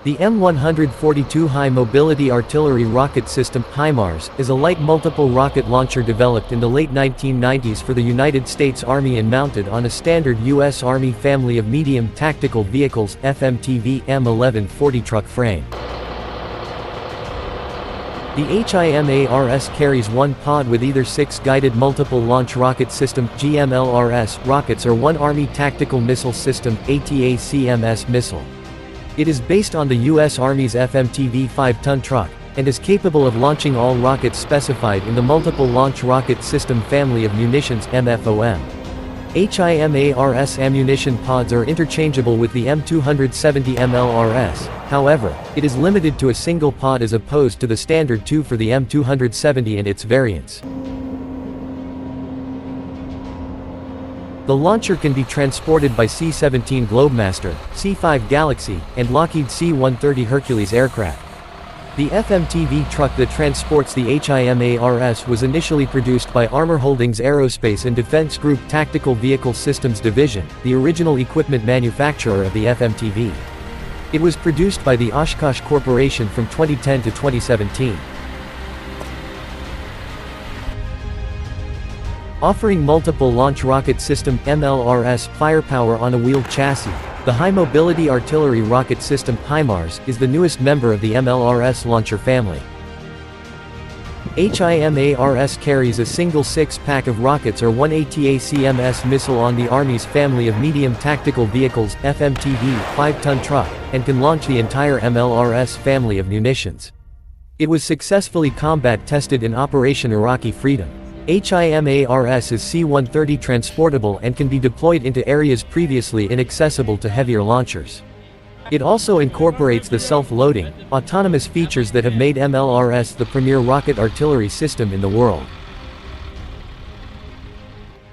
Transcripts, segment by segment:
The M142 High Mobility Artillery Rocket System (HIMARS) is a light multiple rocket launcher developed in the late 1990s for the United States Army and mounted on a standard U.S. Army family of medium tactical vehicles (FMTV) M1140 truck frame. The HIMARS carries one pod with either 6 Guided Multiple Launch Rocket System (GMLRS) rockets or one Army Tactical Missile System (ATACMS) missile. It is based on the U.S. Army's FMTV 5-ton truck, and is capable of launching all rockets specified in the Multiple Launch Rocket System family of munitions (MFOM). HIMARS ammunition pods are interchangeable with the M270 MLRS, however, it is limited to a single pod as opposed to the standard 2 for the M270 and its variants. The launcher can be transported by C-17 Globemaster, C-5 Galaxy, and Lockheed C-130 Hercules aircraft. The FMTV truck that transports the HIMARS was initially produced by Armor Holdings Aerospace and Defense Group Tactical Vehicle Systems Division, the original equipment manufacturer of the FMTV. It was produced by the Oshkosh Corporation from 2010 to 2017. Offering multiple launch rocket system (MLRS) firepower on a wheeled chassis, the High Mobility Artillery Rocket System (HIMARS) is the newest member of the MLRS launcher family. HIMARS carries a single 6-pack of rockets or one ATACMS missile on the Army's family of medium tactical vehicles (FMTV) 5-ton truck, and can launch the entire MLRS family of munitions. It was successfully combat tested in Operation Iraqi Freedom. HIMARS is C-130 transportable and can be deployed into areas previously inaccessible to heavier launchers. It also incorporates the self-loading, autonomous features that have made MLRS the premier rocket artillery system in the world.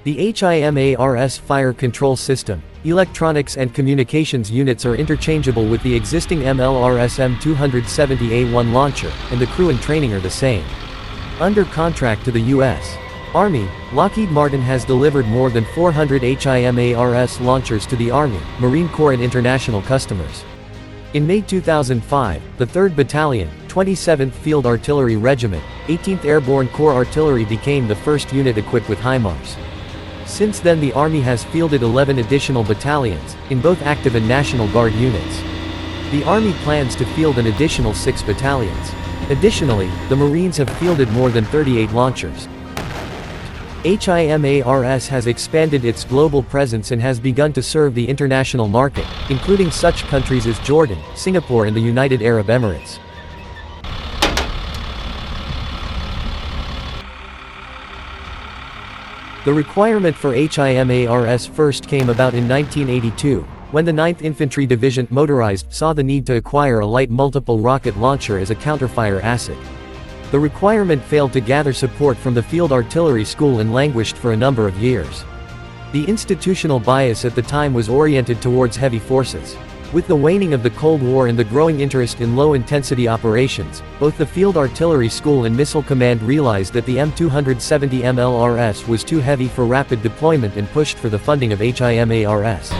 The HIMARS fire control system, electronics and communications units are interchangeable with the existing MLRS M270A1 launcher, and the crew and training are the same. Under contract to the U.S. Army, Lockheed Martin has delivered more than 400 HIMARS launchers to the Army, Marine Corps and international customers. In May 2005, the 3rd Battalion, 27th Field Artillery Regiment, 18th Airborne Corps Artillery became the first unit equipped with HIMARS. Since then the Army has fielded 11 additional battalions, in both active and National Guard units. The Army plans to field an additional 6 battalions. Additionally, the Marines have fielded more than 38 launchers. HIMARS has expanded its global presence and has begun to serve the international market, including such countries as Jordan, Singapore and the United Arab Emirates. The requirement for HIMARS first came about in 1982, when the 9th Infantry Division motorized saw the need to acquire a light multiple rocket launcher as a counterfire asset. The requirement failed to gather support from the Field Artillery School and languished for a number of years. The institutional bias at the time was oriented towards heavy forces. With the waning of the Cold War and the growing interest in low-intensity operations, both the Field Artillery School and Missile Command realized that the M270 MLRS was too heavy for rapid deployment and pushed for the funding of HIMARS.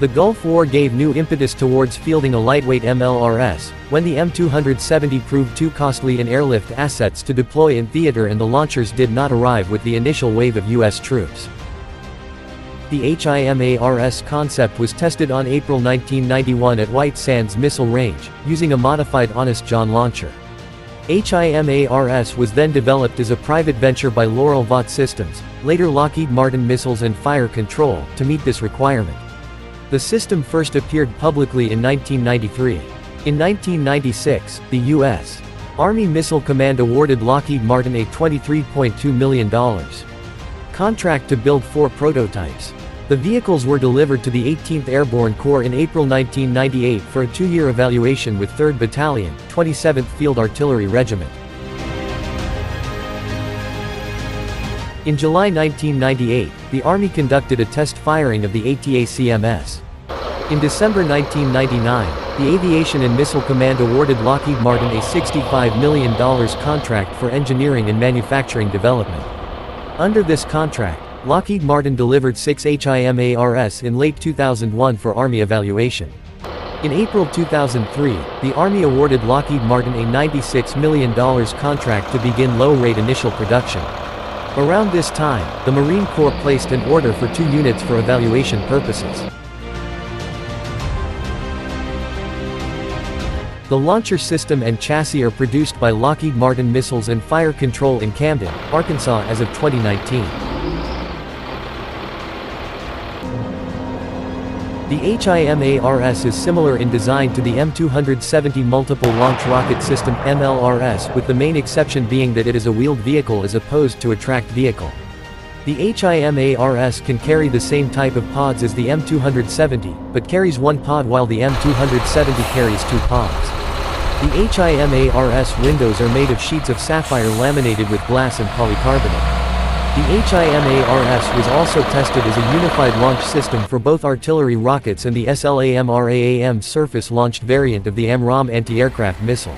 The Gulf War gave new impetus towards fielding a lightweight MLRS, when the M270 proved too costly in airlift assets to deploy in theater and the launchers did not arrive with the initial wave of U.S. troops. The HIMARS concept was tested on April 1991 at White Sands Missile Range, using a modified Honest John launcher. HIMARS was then developed as a private venture by Laurel Vought Systems, later Lockheed Martin Missiles and Fire Control, to meet this requirement. The system first appeared publicly in 1993. In 1996, the U.S. Army Missile Command awarded Lockheed Martin a $23.2 million contract to build 4 prototypes. The vehicles were delivered to the 18th Airborne Corps in April 1998 for a 2-year evaluation with 3rd Battalion, 27th Field Artillery Regiment. In July 1998, the Army conducted a test firing of the ATACMS. In December 1999, the Aviation and Missile Command awarded Lockheed Martin a $65 million contract for engineering and manufacturing development. Under this contract, Lockheed Martin delivered 6 HIMARS in late 2001 for Army evaluation. In April 2003, the Army awarded Lockheed Martin a $96 million contract to begin low-rate initial production. Around this time, the Marine Corps placed an order for 2 units for evaluation purposes. The launcher system and chassis are produced by Lockheed Martin Missiles and Fire Control in Camden, Arkansas as of 2019. The HIMARS is similar in design to the M270 Multiple Launch Rocket System MLRS, with the main exception being that it is a wheeled vehicle as opposed to a tracked vehicle. The HIMARS can carry the same type of pods as the M270, but carries 1 pod while the M270 carries 2 pods. The HIMARS windows are made of sheets of sapphire laminated with glass and polycarbonate. The HIMARS was also tested as a unified launch system for both artillery rockets and the SLAMRAAM surface-launched variant of the AMRAAM anti-aircraft missile.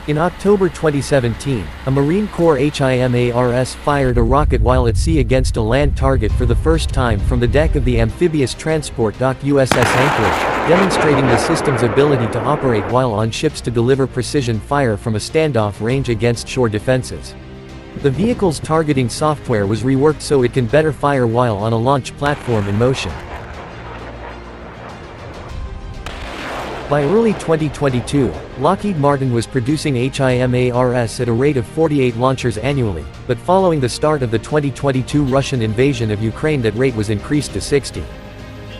In October 2017, a Marine Corps HIMARS fired a rocket while at sea against a land target for the first time from the deck of the amphibious transport dock USS Anchorage, demonstrating the system's ability to operate while on ships to deliver precision fire from a standoff range against shore defenses. The vehicle's targeting software was reworked so it can better fire while on a launch platform in motion. By early 2022, Lockheed Martin was producing HIMARS at a rate of 48 launchers annually, but following the start of the 2022 Russian invasion of Ukraine, that rate was increased to 60.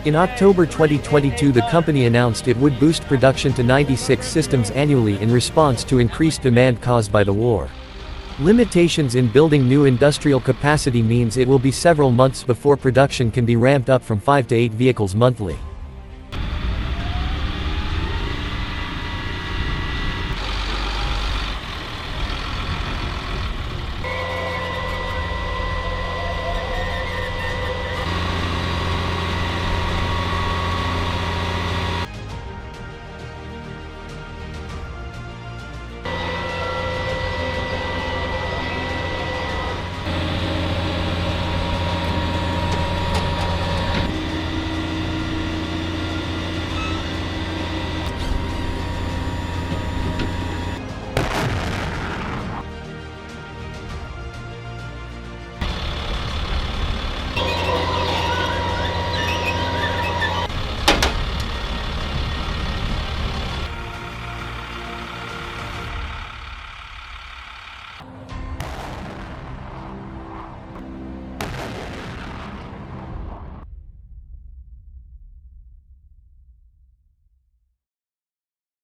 In October 2022, the company announced it would boost production to 96 systems annually in response to increased demand caused by the war. Limitations in building new industrial capacity means it will be several months before production can be ramped up from 5 to 8 vehicles monthly.